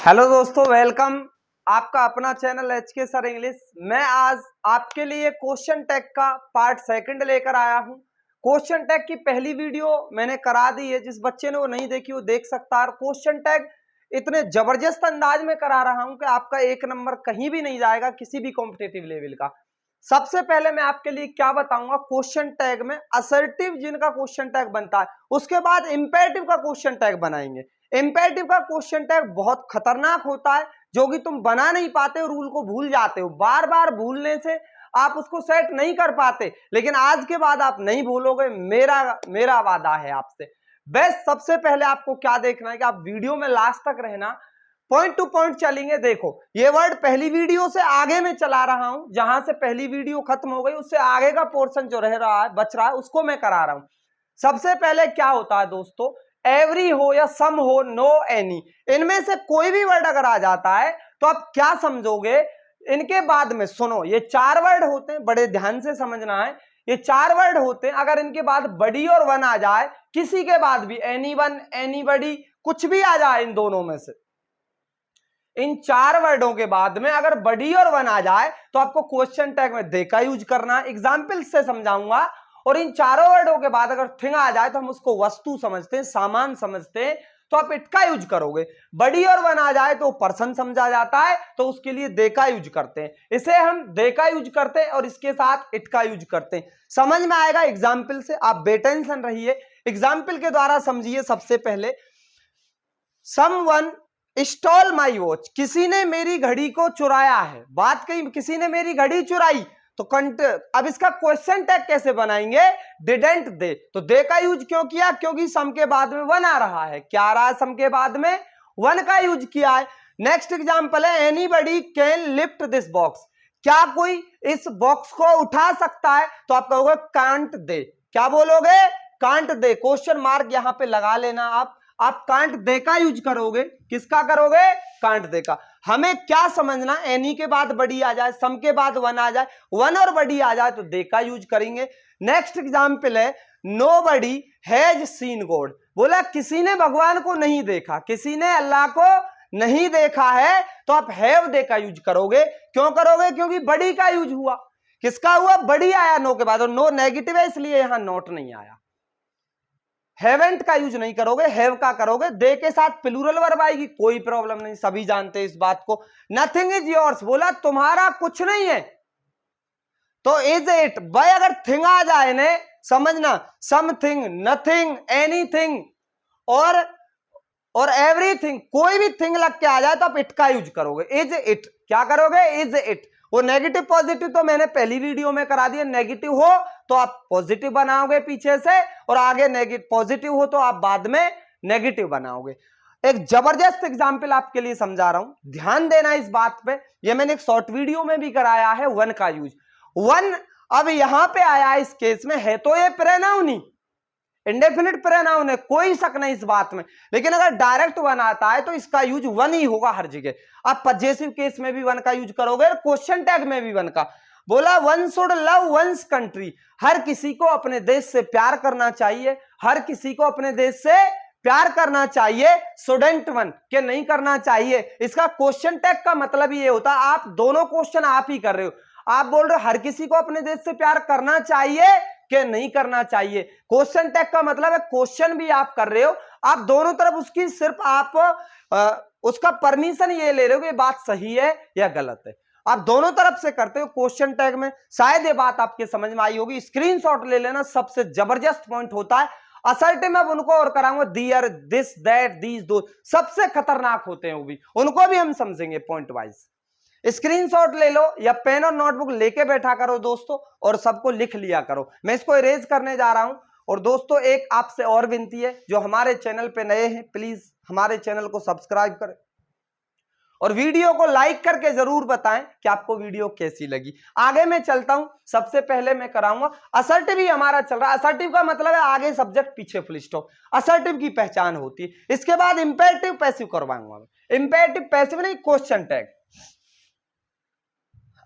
Hello दोस्तों, welcome आपका अपना चैनल HK सर इंग्लिश। मैं आज आपके लिए क्वेश्चन टैग का पार्ट सेकंड लेकर आया हूं। क्वेश्चन टैग की पहली वीडियो मैंने करा दी है, जिस बच्चे ने वो नहीं देखी वो देख सकता है। क्वेश्चन टैग इतने जबरदस्त अंदाज में करा रहा हूं कि आपका एक नंबर कहीं भी नहीं जाएगा किसी भी कॉम्पिटेटिव लेवल का। सबसे पहले मैं आपके लिए क्या बताऊंगा, क्वेश्चन टैग में असर्टिव जिनका क्वेश्चन टैग बनता है, उसके बाद इंपेरेटिव का क्वेश्चन टैग बनाएंगे। इंपेरेटिव का क्वेश्चन टैग बहुत खतरनाक होता है, जो कि तुम बना नहीं पाते हो, रूल को भूल जाते हो। बार बार भूलने से आप उसको सेट नहीं कर पाते, लेकिन आज के बाद आप नहीं भूलोगे, मेरा वादा है आपसे। बेस्ट सबसे पहले आपको क्या देखना है कि आप वीडियो में लास्ट तक रहना, पॉइंट टू पॉइंट चलेंगे। देखो, ये वर्ड पहली वीडियो से आगे में चला रहा हूं, जहां से पहली वीडियो खत्म हो गई उससे आगे का पोर्शन जो रह रहा है बच रहा है उसको मैं करा रहा हूं। सबसे पहले क्या होता है दोस्तों, एवरी हो या सम हो, नो एनी, इनमें से कोई भी वर्ड अगर आ जाता है तो आप क्या समझोगे। इनके बाद में सुनो, ये चार वर्ड होते हैं, बड़े ध्यान से समझना है। ये चार वर्ड होते हैं, अगर इनके बाद बडी और वन आ जाए, किसी के बाद भी एनी वन, एनी बडी, कुछ भी आ जाए इन दोनों में से, इन चार वर्डों के बाद में अगर बडी और वन आ जाए तो आपको क्वेश्चन टैग में दे का यूज करना है। एग्जाम्पल से समझाऊंगा। और इन चारों वर्डों के बाद अगर थिंग आ जाए तो हम उसको वस्तु समझते हैं, सामान समझते हैं, तो आप इट का यूज करोगे। बडी और वन आ जाए तो पर्सन समझा जाता है, तो उसके लिए दे का यूज करते हैं। इसे हम दे का यूज करते हैं और इसके साथ इट का यूज करते हैं। समझ में आएगा एग्जाम्पल से, आप बेटेंशन रहिए, एग्जाम्पल के द्वारा समझिए। सबसे पहले, समवन स्टॉल माई वॉच, किसी ने मेरी घड़ी को चुराया है। बात कही किसी ने मेरी घड़ी चुराई, तो अब इसका क्वेश्चन टैग कैसे बनाएंगे, डिडंट दे। तो दे का यूज क्यों किया, क्योंकि सम के बाद में वन आ रहा है। क्या आ रहा है, सम के बाद में वन का यूज किया है। नेक्स्ट एग्जांपल है, anybody can lift this box, क्या कोई इस बॉक्स को उठा सकता है, तो आप कहोगे कांट दे। क्या बोलोगे, कांट दे। क्वेश्चन मार्क यहां पे लगा लेना। आप कांट दे का यूज करोगे, किसका करोगे, कांट दे का। हमें क्या समझना, एनी के बाद बड़ी आ जाए, सम के बाद वन आ जाए, वन और बड़ी आ जाए तो दे का यूज करेंगे। नेक्स्ट एग्जांपल है, नोबडी हैज सीन गॉड, बोला किसी ने भगवान को नहीं देखा, किसी ने अल्लाह को नहीं देखा है, तो आप हैव दे का यूज करोगे। क्यों करोगे, क्योंकि बड़ी का यूज हुआ। किसका हुआ, बड़ी आया नो के बाद, और नो नेगेटिव है इसलिए यहां नॉट नहीं आया। हैवेंट का यूज नहीं करोगे, हैव का करोगे। दे के साथ प्लूरल वर्ब आएगी, कोई प्रॉब्लम नहीं, सभी जानते हैं इस बात को। नथिंग इज योर्स, बोला तुम्हारा कुछ नहीं है, तो इज इट। भाई अगर थिंग आ जाए ने, समझना, समथिंग, नथिंग, एनीथिंग और एवरीथिंग, कोई भी थिंग लग के आ जाए तो आप इट का यूज करोगे। इज इट, क्या करोगे, इज इट। वो नेगेटिव पॉजिटिव तो मैंने पहली वीडियो में करा दिया। नेगेटिव हो तो आप पॉजिटिव बनाओगे पीछे से, और आगे नेगेटिव पॉजिटिव हो तो आप बाद में नेगेटिव बनाओगे। एक जबरदस्त एग्जांपल आपके लिए समझा रहा हूं, ध्यान देना इस बात पे। ये मैंने एक शॉर्ट वीडियो में भी कराया है, वन का यूज। वन अब यहां पे आया इस केस में, है तो ये प्रोनाउन ही, इंडेफिनिट प्रोनाउन है, कोई शक नहीं इस बात में। लेकिन अगर डायरेक्ट वन आता है तो इसका यूज वन ही होगा हर जगह। आप पजेसिव केस में भी वन का यूज करोगे, क्वेश्चन टैग में भी वन का। बोला one should love one's country, हर किसी को अपने देश से प्यार करना चाहिए, हर किसी को अपने देश से प्यार करना चाहिए। स्टूडेंट वन के नहीं करना चाहिए, इसका क्वेश्चन टैग का मतलब ये होता है, आप दोनों क्वेश्चन आप ही कर रहे हो। आप बोल रहे हो हर किसी को अपने देश से प्यार करना चाहिए कि नहीं करना चाहिए। क्वेश्चन टैग का मतलब है क्वेश्चन भी आप कर रहे हो, आप दोनों तरफ उसकी सिर्फ आप उसका परमिशन ये ले रहे हो कि ये बात सही है या गलत है। आप दोनों तरफ से करते हो क्वेश्चन टैग में। शायद ये बात आपके समझ में आई होगी, स्क्रीनशॉट ले लेना, सबसे जबरदस्त पॉइंट होता है। असर्टिव में उनको और कराऊंगा, दियर, दिस, दैट, दीज, दो, सबसे खतरनाक होते हैं वो भी, उनको भी हम समझेंगे पॉइंट वाइज। स्क्रीनशॉट ले लो या पेन और नोटबुक लेके बैठा करो दोस्तों, और सबको लिख लिया करो। मैं इसको इरेज करने जा रहा हूं। और दोस्तों एक आपसे और विनती है, जो हमारे चैनल पे नए हैं, प्लीज हमारे चैनल को सब्सक्राइब करें और वीडियो को लाइक करके जरूर बताएं कि आपको वीडियो कैसी लगी। आगे मैं चलता हूं, सबसे पहले मैं कराऊंगा असर्टिव ही हमारा चल रहा है। असर्टिव का मतलब है आगे सब्जेक्ट पीछे फुल स्टॉप, असर्टिव की पहचान होती है। इसके बाद इंपेरेटिव पैसिव करवाऊंगा। इंपेरेटिव पैसिव नहीं, क्वेश्चन टैग।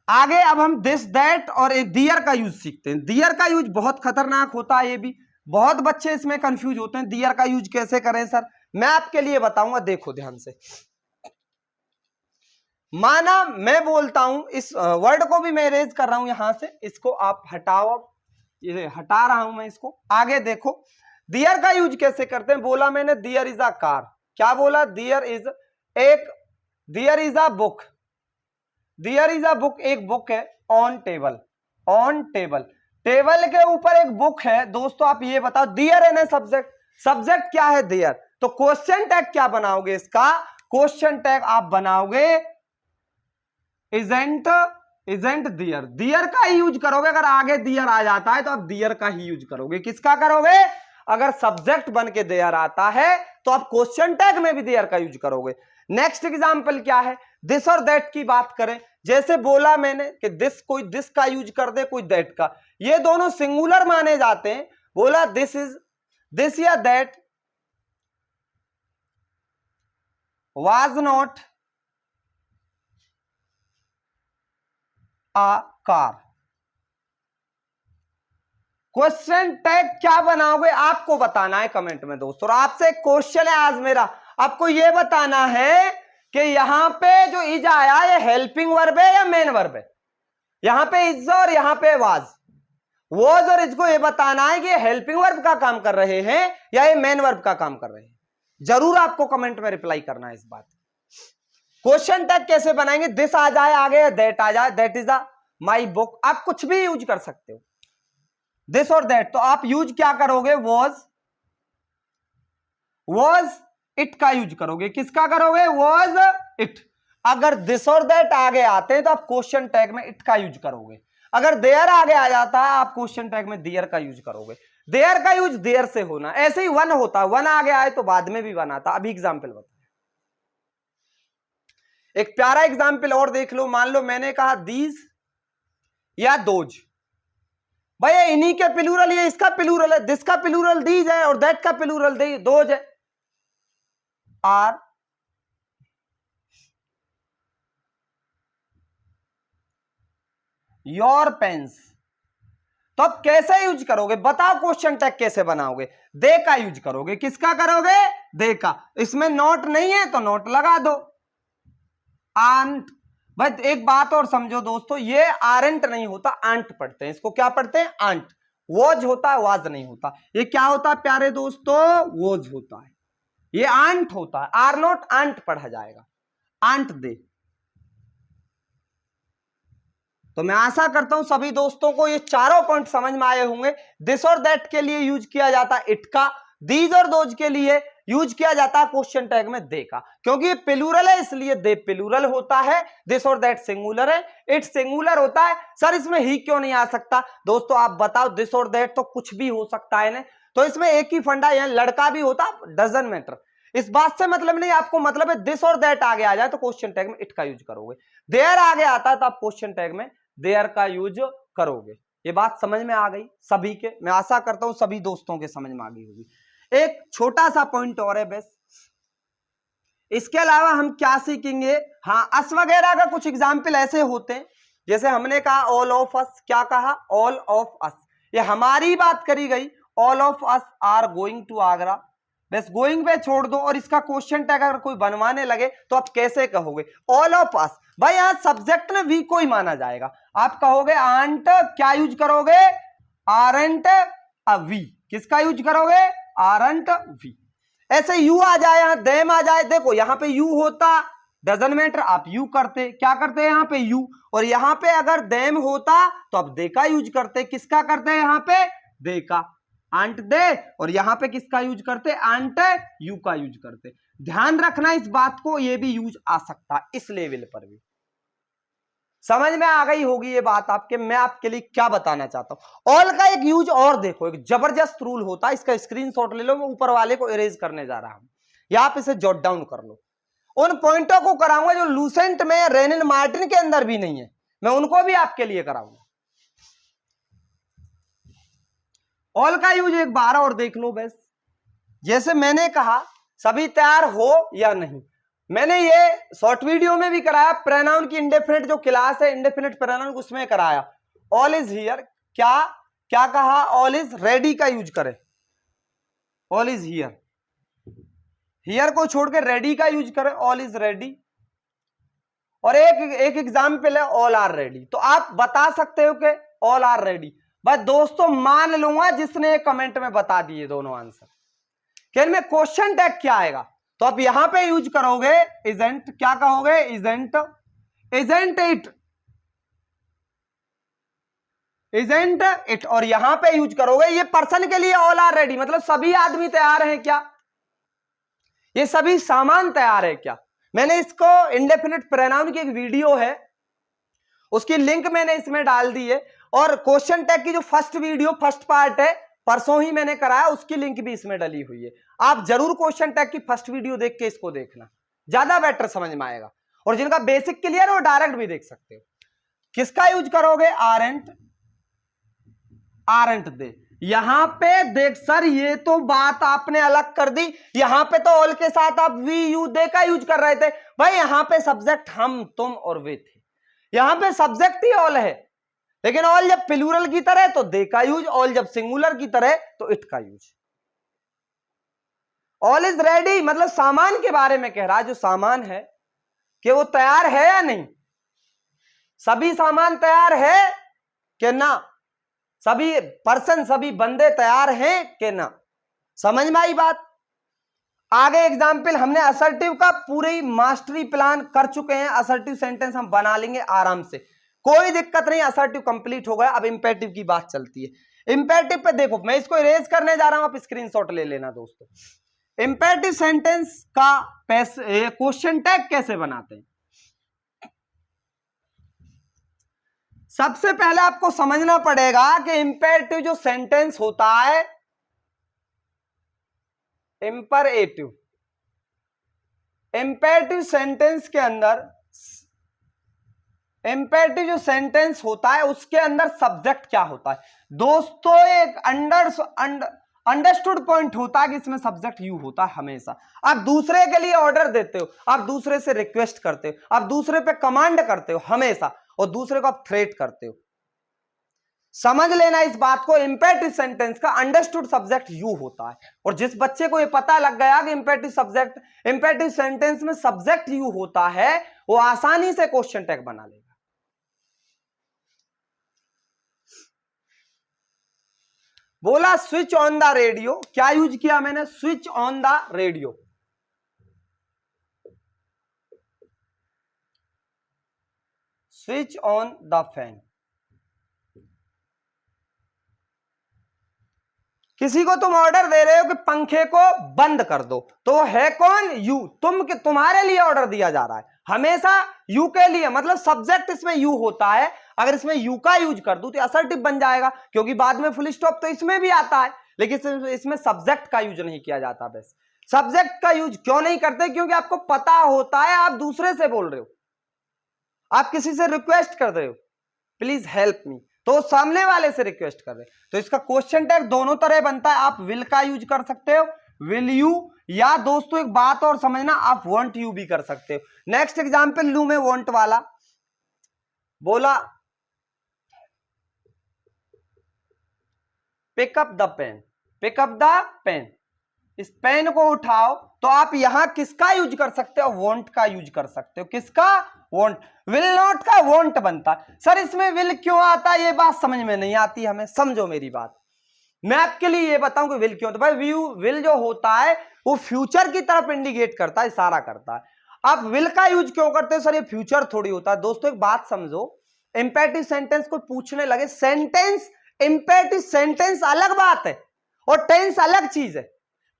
आगे अब हम दिस, दैट और दियर का यूज सीखते हैं। दियर का यूज बहुत खतरनाक होता है, ये भी बहुत बच्चे इसमें कंफ्यूज होते हैं। दियर का यूज कैसे करें सर, मैं आपके लिए बताऊंगा, देखो ध्यान से। माना मैं बोलता हूं, इस वर्ड को भी मैं इरेज कर रहा हूं यहां से, इसको आप हटाओ, अब ये हटा रहा हूं मैं इसको। आगे देखो दियर का यूज कैसे करते हैं। बोला मैंने दियर इज अ कार, क्या बोला, दियर is a book, their is a book, एक बुक है on table, on table, table के ऊपर एक बुक है। दोस्तों आप ये बताओ, दियर है ना सब्जेक्ट, सब्जेक्ट क्या है, दियर, तो क्वेश्चन टैग क्या बनाओगे इसका, क्वेश्चन टैग आप बनाओगे इजेंट दियर, दियर का ही यूज करोगे। अगर आगे दियर आ जाता है तो आप दियर का ही यूज करोगे। किसका करोगे, अगर सब्जेक्ट बन के दियर आता है तो आप क्वेश्चन टैग में भी दियर का यूज करोगे। नेक्स्ट एग्जांपल क्या है, दिस और दैट की बात करें, जैसे बोला मैंने कि दिस, कोई दिस का यूज कर दे, कोई दैट का, ये दोनों सिंगुलर माने जाते हैं। बोला दिस इज, दिस या that was not a car. Question tag क्या बनाओगे आपको बताना है कमेंट में दोस्तों। और आपसे एक क्वेश्चन है आज मेरा, आपको यह बताना है कि यहां पे जो इज आया ये हेल्पिंग वर्ब है या मेन वर्ब है। यहां पे इज और यहां पे वॉज और इसको ये बताना है कि ये हेल्पिंग वर्ब का काम कर रहे हैं या ये मेन वर्ब का काम कर रहे हैं। जरूर आपको कमेंट में रिप्लाई करना है इस बात। क्वेश्चन टैग कैसे बनाएंगे, दिस आ जाए आगे, दैट आ जाए, that is a my book, आप कुछ भी यूज कर सकते हो, दिस और दैट। तो आप यूज क्या करोगे, वॉज इट का यूज करोगे। किसका करोगे, वॉज इट। अगर दिस और दैट आगे आते हैं तो आप क्वेश्चन टैग में इट का यूज करोगे। अगर देयर आगे आ जाता है आप क्वेश्चन टैग में देयर का यूज करोगे। देयर का यूज देयर से होना, ऐसे ही वन होता है, वन आगे आए तो बाद में भी वन आता। अभी एग्जाम्पल बता, एक प्यारा एग्जाम्पल और देख लो। मान लो मैंने कहा दीज या दोज, भैया इन्हीं के प्लूरल, ये इसका प्लूरल है, दिस का प्लूरल दीज है और दैट का प्लूरल दोज है। आर योर पेन्स, तो अब कैसे यूज करोगे बताओ, क्वेश्चन टैग कैसे बनाओगे, दे का यूज करोगे। किसका करोगे, दे का। इसमें नॉट नहीं है तो नॉट लगा दो। आंट, भाई एक बात और समझो दोस्तों, ये आरंट नहीं होता, आंट पढ़ते हैं इसको। क्या पढ़ते हैं, आंट। वॉज होता है, वाज नहीं होता। ये क्या होता है प्यारे दोस्तों, वॉज होता है। ये आंट होता है, आर नॉट आंट पढ़ा जाएगा, आंट दे। तो मैं आशा करता हूं सभी दोस्तों को ये चारों पॉइंट समझ में आए होंगे। दिस और दैट के लिए यूज किया जाता है इट का, दीज और दोज के लिए यूज किया जाता है क्वेश्चन टैग में दे का, क्योंकि ये प्लूरल है इसलिए दे प्लूरल होता है, दिस और दैट सिंगुलर है, इट सिंगुलर होता है। सर इसमें ही क्यों नहीं आ सकता, दोस्तों आप बताओ, दिस और दैट तो कुछ भी हो सकता है ना, तो इसमें एक ही फंडा, यहाँ लड़का भी होता, डजन मैटर। इस बात से मतलब नहीं, आपको मतलब है दिस और दैट आगे आ जाए तो क्वेश्चन टैग में इट का यूज करोगे, देयर आगे आता है तो आप क्वेश्चन टैग में देयर का यूज करोगे। ये बात समझ में आ गई सभी के, मैं आशा करता हूं सभी दोस्तों के समझ में आ गई होगी। एक छोटा सा पॉइंट और है बस, इसके अलावा हम क्या सीखेंगे, हाँ अस वगैरह का कुछ एग्जाम्पल ऐसे होते हैं, जैसे हमने कहा ऑल ऑफ अस, क्या कहा, ऑल ऑफ अस, ये हमारी बात करी गई। All of us are going to Agra, बस गोइंग पे छोड़ दो और इसका क्वेश्चन टैग अगर कोई बनवाने लगे तो आप कैसे कहोगे, ऑल ऑफ अस। भाई यहां सब्जेक्ट में वी को ही माना जाएगा, आप कहोगे आंट, क्या यूज करोगे, आरंट अ वी। किसका यूज करोगे, आरंट वी। ऐसे यू आ जाए, यहां देम आ जाए, देखो यहां पे यू होता, डजन मैटर, आप यू करते, क्या करते हैं यहां पे यू, और यहां पे अगर देम होता तो आप दे का यूज करते। किसका करते हैं यहां पे, दे का, आंट दे, और यहां पे किसका यूज करते, आंट यू का यूज करते। ध्यान रखना इस बात को, ये भी यूज आ सकता है इस लेवल पर भी। समझ में आ गई होगी ये बात आपके, मैं आपके लिए क्या बताना चाहता हूं। ऑल का एक यूज और देखो, एक जबरदस्त रूल होता है, इसका स्क्रीनशॉट ले लो, मैं ऊपर वाले को इरेज करने जा रहा हूं, या आप इसे जॉट डाउन कर लो। उन पॉइंटों को कराऊंगा जो लूसेंट में, रेनिन मार्टिन के अंदर भी नहीं है, मैं उनको भी आपके लिए कराऊंगा। ऑल का यूज एक बार और देख लो बस, जैसे मैंने कहा सभी तैयार हो या नहीं, मैंने ये शॉर्ट वीडियो में भी कराया, प्रोनाउन की इंडेफिनिट जो क्लास है, इंडेफिनिट प्रोनाउन, उसमें कराया। ऑल इज हियर, क्या क्या कहा, ऑल इज रेडी का यूज करें, ऑल इज हियर, हियर को छोड़ के रेडी का यूज करें, ऑल इज रेडी। और एक एग्जाम्पल है ऑल आर रेडी। तो आप बता सकते हो कि ऑल आर रेडी। बस दोस्तों मान लूंगा जिसने कमेंट में बता दिए दोनों आंसर कि इनमें क्वेश्चन टैग क्या आएगा। तो आप यहां पे यूज करोगे इजेंट, क्या कहोगे, isn't, isn't it, isn't it, और यहां पे यूज करोगे ये पर्सन के लिए ऑल आर रेडी, मतलब सभी आदमी तैयार हैं क्या, ये सभी सामान तैयार है क्या। मैंने इसको इंडेफिनिट प्रोनाउन की एक वीडियो है, उसकी लिंक मैंने इसमें डाल दी है, और क्वेश्चन टैग की जो फर्स्ट वीडियो फर्स्ट पार्ट है परसों ही मैंने कराया, उसकी लिंक भी इसमें डली हुई है। आप जरूर क्वेश्चन टैग की फर्स्ट वीडियो देख के इसको देखना, ज्यादा बेटर समझ में आएगा। और जिनका बेसिक क्लियर है वो डायरेक्ट भी देख सकते हो। किसका यूज करोगे, आरंट, आरंट दे। यहां पे देख सर ये तो बात आपने अलग कर दी, यहां पे तो ऑल के साथ आप वी यू दे का यूज कर रहे थे भाई, यहां पे सब्जेक्ट हम तुम और वे थे, यहां पे सब्जेक्ट ही ऑल है। लेकिन ऑल जब प्लूरल की तरह तो दे का यूज, ऑल जब सिंगुलर की तरह तो इट का यूज। ऑल इज रेडी मतलब सामान के बारे में कह रहा है, जो सामान है कि वो तैयार है या नहीं, सभी सामान तैयार है कि ना, सभी पर्सन सभी बंदे तैयार हैं कि ना। समझ में आई बात। आगे एग्जाम्पल, हमने असर्टिव का पूरी मास्टरी प्लान कर चुके हैं, असर्टिव सेंटेंस हम बना लेंगे आराम से, कोई दिक्कत नहीं, असर्टिव कंप्लीट हो गया। अब इंपेरेटिव की बात चलती है। इंपेरेटिव पे देखो मैं इसको इरेज करने जा रहा हूं, आप स्क्रीनशॉट ले लेना दोस्तों। इंपेरेटिव सेंटेंस का क्वेश्चन टैग कैसे बनाते हैं। सबसे पहले आपको समझना पड़ेगा कि इंपेरेटिव जो सेंटेंस होता है, इंपेरेटिव, इंपेरेटिव सेंटेंस के अंदर, इंपेरेटिव जो सेंटेंस होता है उसके अंदर सब्जेक्ट क्या होता है दोस्तों। एक अंडरस्टूड पॉइंट होता है कि इसमें सब्जेक्ट यू होता है हमेशा। आप दूसरे के लिए ऑर्डर देते हो, आप दूसरे से रिक्वेस्ट करते हो, आप दूसरे पे कमांड करते हो हमेशा, और दूसरे को आप थ्रेट करते हो। समझ लेना इस बात को, इंपेरेटिव सेंटेंस का अंडरस्टूड सब्जेक्ट यू होता है। और जिस बच्चे को ये पता लग गया कि इंपेरेटिव सब्जेक्ट, इंपेरेटिव सेंटेंस में सब्जेक्ट यू होता है, वो आसानी से क्वेश्चन टैग बना लेगा। बोला स्विच ऑन द रेडियो, क्या यूज किया मैंने, switch on the radio. Switch on the fan. किसी को तुम ऑर्डर दे रहे हो कि पंखे को बंद कर दो, तो है कौन, यू, तुम्हारे लिए ऑर्डर दिया जा रहा है, हमेशा यू के लिए, मतलब सब्जेक्ट इसमें यू होता है। अगर इसमें यू का यूज कर दूं तो असर्टिव बन जाएगा, क्योंकि बाद में फुल स्टॉप तो इसमें भी आता है, लेकिन इसमें सब्जेक्ट का यूज नहीं किया जाता। बस सब्जेक्ट का यूज क्यों नहीं करते, क्योंकि आपको पता होता है आप दूसरे से बोल रहे हो, आप किसी से रिक्वेस्ट कर रहे हो प्लीज हेल्प मी, तो सामने वाले से रिक्वेस्ट कर रहे हैं। तो इसका क्वेश्चन टैग दोनों तरह बनता है, आप विल का यूज कर सकते हो, विल यू, या दोस्तों एक बात और समझना, आप वांट यू भी कर सकते हो। नेक्स्ट एग्जांपल लू मैं वांट वाला। बोला pick up the pen, pick up the pen, इस पेन को उठाओ, तो आप यहां किसका यूज कर सकते हो, वांट का यूज कर सकते हो। किसका, वांट। विल नॉट का वांट बनता है। सर इसमें विल क्यों आता है, ये बात समझ में नहीं आती हमें, समझो मेरी बात। मैं आपके लिए ये बताऊं कि विल क्यों, तो भाई विल जो होता है वो फ्यूचर की तरफ इंडिकेट करता है, इशारा करता है। आप विल का यूज क्यों करते हो, सर ये फ्यूचर थोड़ी होता है। दोस्तों एक बात समझो, इंपेरेटिव सेंटेंस को पूछने लगे, सेंटेंस, इंपेरेटिव सेंटेंस अलग बात है और टेंस अलग चीज है।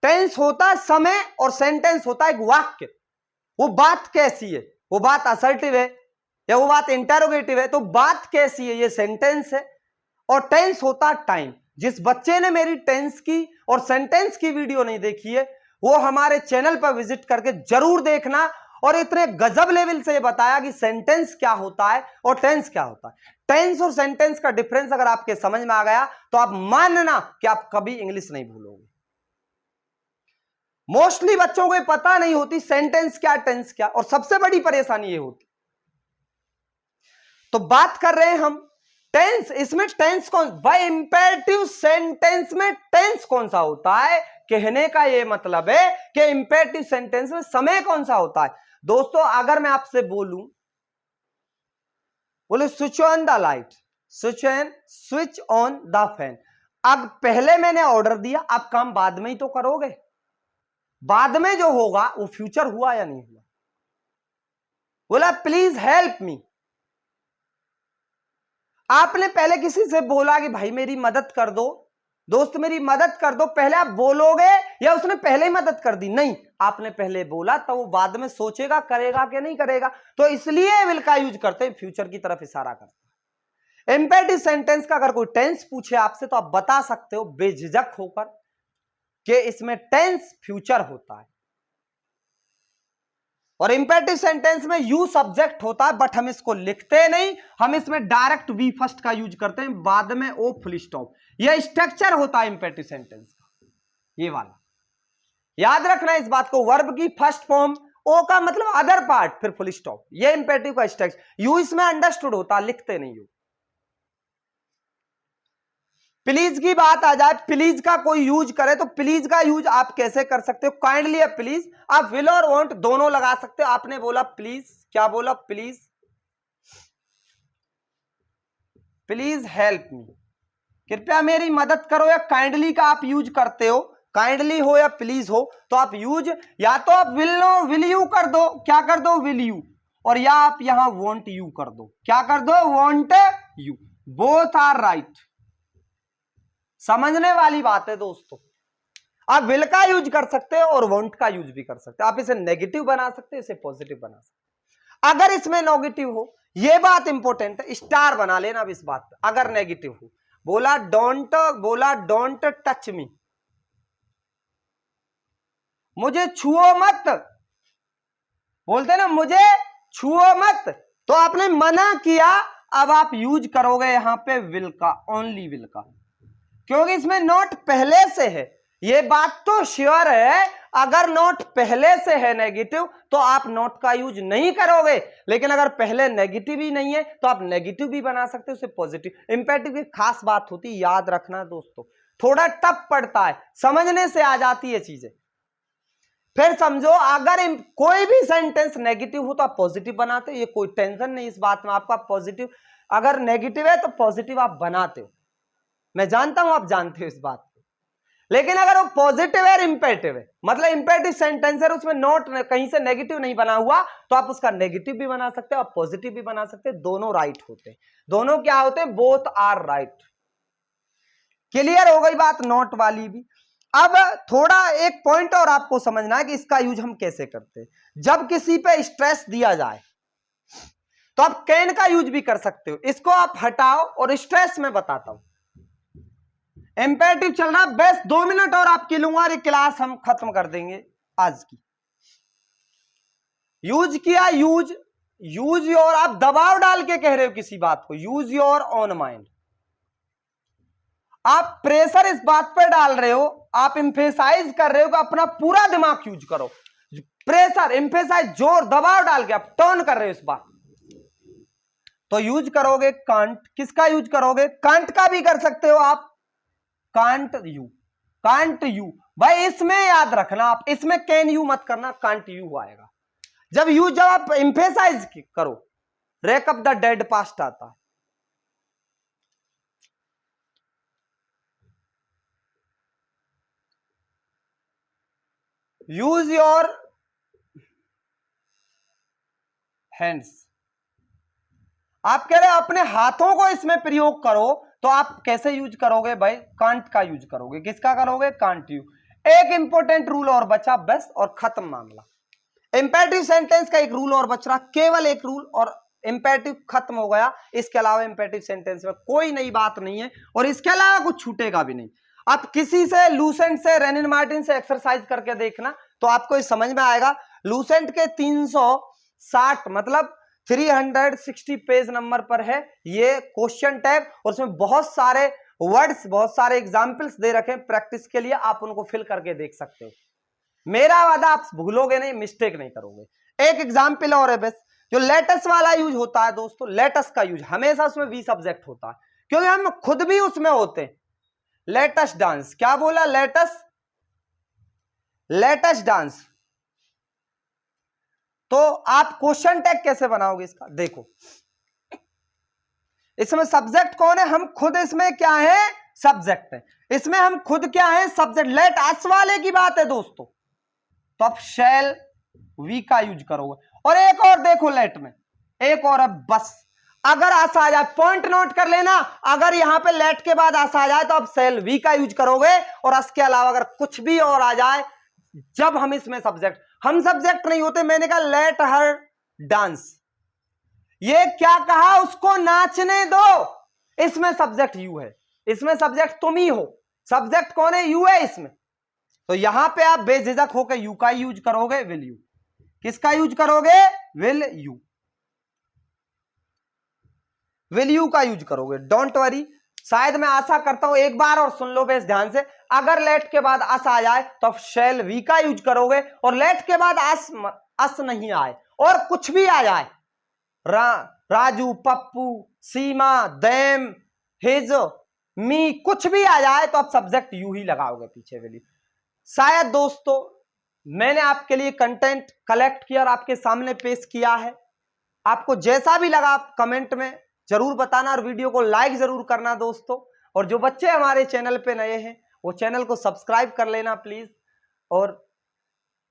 टेंस होता है समय और सेंटेंस होता है एक वाक्य। वो बात कैसी है, वो बात असर्टिव है या वो बात इंटरोगेटिव है, तो बात कैसी है ये सेंटेंस है। और टेंस होता टाइम। जिस बच्चे ने मेरी टेंस की और सेंटेंस की वीडियो नहीं देखी है वो हमारे चैनल पर विजिट करके जरूर देखना, और इतने गजब लेवल से ये बताया कि सेंटेंस क्या होता है और टेंस क्या होता है। टेंस और सेंटेंस का डिफरेंस अगर आपके समझ में आ गया तो आप मानना कि आप कभी इंग्लिश नहीं भूलोगे। मोस्टली बच्चों को ये पता नहीं होती सेंटेंस क्या टेंस क्या, और सबसे बड़ी परेशानी ये होती। तो बात कर रहे हैं हम टेंस, इसमें टेंस कौन, भाई इंपेरेटिव सेंटेंस में टेंस कौन सा होता है, कहने का ये मतलब है कि इंपेरेटिव सेंटेंस में समय कौन सा होता है। दोस्तों अगर मैं आपसे बोलूं बोले switch on the light, switch on the fan. अब पहले मैंने ऑर्डर दिया, आप काम बाद में ही तो करोगे, बाद में जो होगा वो फ्यूचर हुआ या नहीं हुआ। बोला प्लीज हेल्प मी, आपने पहले किसी से बोला कि भाई मेरी मदद कर दो, दोस्त मेरी मदद कर दो, पहले आप बोलोगे या उसने पहले ही मदद कर दी? नहीं, आपने पहले बोला तो वो बाद में सोचेगा करेगा कि नहीं करेगा। तो इसलिए विल का यूज करते हैं, फ्यूचर की तरफ इशारा करते हैं। इंपेरेटिव सेंटेंस का अगर कोई टेंस पूछे आपसे तो आप बता सकते हो बेझिझक होकर कि इसमें टेंस फ्यूचर होता है। और इंपेरेटिव सेंटेंस में यू सब्जेक्ट होता है, बट हम इसको लिखते नहीं, हम इसमें डायरेक्ट वी फर्स्ट का यूज करते हैं, बाद में ओ फुल स्टॉप। यह स्ट्रक्चर होता है इंपेरेटिव सेंटेंस का, ये वाला याद रखना इस बात को। वर्ब की फर्स्ट फॉर्म ओ का मतलब अदर पार्ट, फिर फुल स्टॉप, ये इंपेरेटिव का स्ट्रक्चर। यू इसमें अंडरस्टूड होता, लिखते नहीं यू। प्लीज की बात आ जाए, प्लीज का कोई यूज करे तो प्लीज का यूज आप कैसे कर सकते हो? काइंडली या प्लीज, आप विल और वांट दोनों लगा सकते हो। आपने बोला प्लीज, क्या बोला? प्लीज, प्लीज हेल्प मी, कृपया मेरी मदद करो। या काइंडली का आप यूज करते हो, काइंडली हो या प्लीज हो तो आप यूज या तो आप विल यू कर दो, क्या कर दो? विल यू, और या आप यहां वांट यू कर दो, क्या कर दो? Want you. Both are right, समझने वाली बात है दोस्तों। आप विल का यूज कर सकते हो और वांट का यूज भी कर सकते हो। आप इसे नेगेटिव बना सकते हो, इसे पॉजिटिव बना सकते हो। अगर इसमें नेगेटिव हो, यह बात इंपॉर्टेंट है, स्टार बना लेना अब इस बात पे। अगर नेगेटिव हो, बोला डोंट टच मी, मुझे छुओ मत, बोलते ना मुझे छुओ मत, तो आपने मना किया। अब आप यूज करोगे यहां पे विल का, ओनली विल का, क्योंकि इसमें नॉट पहले से है। ये बात तो श्योर है, अगर नॉट पहले से है नेगेटिव तो आप नॉट का यूज नहीं करोगे, लेकिन अगर पहले नेगेटिव ही नहीं है तो आप नेगेटिव भी बना सकते हो, उसे पॉजिटिव। इंपेरेटिव की खास बात होती है, याद रखना दोस्तों, थोड़ा टफ पड़ता है, समझने से आ जाती है चीजें। फिर समझो, अगर कोई भी सेंटेंस नेगेटिव हो तो आप पॉजिटिव बनाते हो, ये कोई टेंशन नहीं इस बात में आपका। पॉजिटिव अगर नेगेटिव है तो पॉजिटिव आप बनाते हो, मैं जानता हूं आप जानते हो इस बात को। लेकिन अगर वो पॉजिटिव है और इंपेरेटिव है, मतलब इंपेरेटिव सेंटेंस है, उसमें नोट कहीं से नेगेटिव नहीं बना हुआ, तो आप उसका नेगेटिव भी बना सकते हो और पॉजिटिव भी बना सकते हैं। दोनों राइट होते हैं, दोनों क्या होते हैं? Both are right. क्लियर हो गई बात नोट वाली भी। अब थोड़ा एक पॉइंट और आपको समझना है कि इसका यूज हम कैसे करते हैं। जब किसी पे स्ट्रेस दिया जाए तो आप कैन का यूज भी कर सकते हो। इसको आप हटाओ और स्ट्रेस में बताता हूं। इंपेरेटिव चल रहा, बस 2 मिनट और आपकी लूंगा और क्लास हम खत्म कर देंगे आज की। यूज किया, यूज योर, आप दबाव डाल के कह रहे हो किसी बात को, यूज योर ऑन माइंड। आप प्रेशर इस बात पर डाल रहे हो, आप इंफेसाइज कर रहे हो कि अपना पूरा दिमाग यूज करो। प्रेशर, इंफेसाइज, जोर, दबाव डाल के आप टर्न कर रहे हो इस बात, तो यूज करोगे कांट। किसका यूज करोगे? कांट का भी कर सकते हो आप, कांट यू, कांट यू। भाई इसमें याद रखना, आप इसमें कैन यू मत करना, कांट यू आएगा। जब आप इंफेसाइज करो, rake up the dead past आता है। यूज योर हैंड्स, आप कह रहे हो अपने हाथों को इसमें प्रयोग करो, तो आप कैसे यूज करोगे भाई? कांट का यूज करोगे। किसका करोगे? Can't you. एक इंपॉर्टेंट रूल और बचा बस, और खत्म मामला। इंपेरेटिव सेंटेंस का एक रूल और बच रहा, केवल एक रूल, और इंपेरेटिव खत्म हो गया। इसके अलावा इंपेरेटिव सेंटेंस में कोई नई बात नहीं है, और इसके अलावा कुछ छूटेगा भी नहीं। आप किसी से, लूसेंट से, रेनिन मार्टिन से एक्सरसाइज करके देखना तो आपको ये समझ में आएगा। लूसेंट के 360 मतलब 360 पेज नंबर पर है ये क्वेश्चन टैग, और उसमें बहुत सारे वर्ड्स, बहुत सारे एग्जाम्पल्स दे रखे हैं प्रैक्टिस के लिए, आप उनको फिल करके देख सकते हो। मेरा वादा आप भूलोगे नहीं, मिस्टेक नहीं करोगे। एक एग्जाम्पल और है बस, जो लेटस वाला यूज होता है दोस्तों, लेटस का यूज हमेशा उसमें वी सब्जेक्ट होता है, क्योंकि हम खुद भी उसमें होते हैं। लेटस डांस, क्या बोला? Let's, let's dance. तो आप क्वेश्चन टैग कैसे बनाओगे इसका? देखो, इसमें सब्जेक्ट कौन है? हम खुद इसमें क्या है? सब्जेक्ट है। इसमें हम खुद क्या है? सब्जेक्ट। लेट अस वाले की बात है दोस्तों, तो आप शैल वी का यूज करोगे। और एक और देखो लेट में, एक और है बस। अगर अस आ जाए, पॉइंट नोट कर लेना, अगर यहां पे लेट के बाद अस आ जाए तो आप शैल वी का यूज करोगे। और अस के अलावा अगर कुछ भी और आ जाए, जब हम इसमें सब्जेक्ट, हम सब्जेक्ट नहीं होते। मैंने कहा लेट हर डांस, ये क्या कहा? उसको नाचने दो। इसमें सब्जेक्ट यू है, इसमें सब्जेक्ट तुम ही हो। सब्जेक्ट कौन है? यू है इसमें। तो यहां पे आप बेझिझक होकर यू का यूज करोगे, विल यू। किसका यूज करोगे? विल यू, विल यू का यूज करोगे। Don't worry. शायद मैं आशा करता हूं एक बार और सुन लो बेस ध्यान से। अगर लेट के बाद अस आ जाए तो आप शैल वी का यूज करोगे। और लेट के बाद अस नहीं आए और कुछ भी आ जाए, राजू, पप्पू, सीमा, देम, हिज, मी, कुछ भी आ जाए तो आप सब्जेक्ट यू ही लगाओगे पीछे विल यू। शायद दोस्तों मैंने आपके लिए कंटेंट कलेक्ट किया और आपके सामने पेश किया है। आपको जैसा भी लगा आप कमेंट में जरूर बताना और वीडियो को लाइक जरूर करना दोस्तों। और जो बच्चे हमारे चैनल पे नए हैं वो चैनल को सब्सक्राइब कर लेना प्लीज। और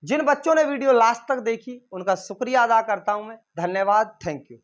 जिन बच्चों ने वीडियो लास्ट तक देखी उनका शुक्रिया अदा करता हूं मैं। धन्यवाद, थैंक यू।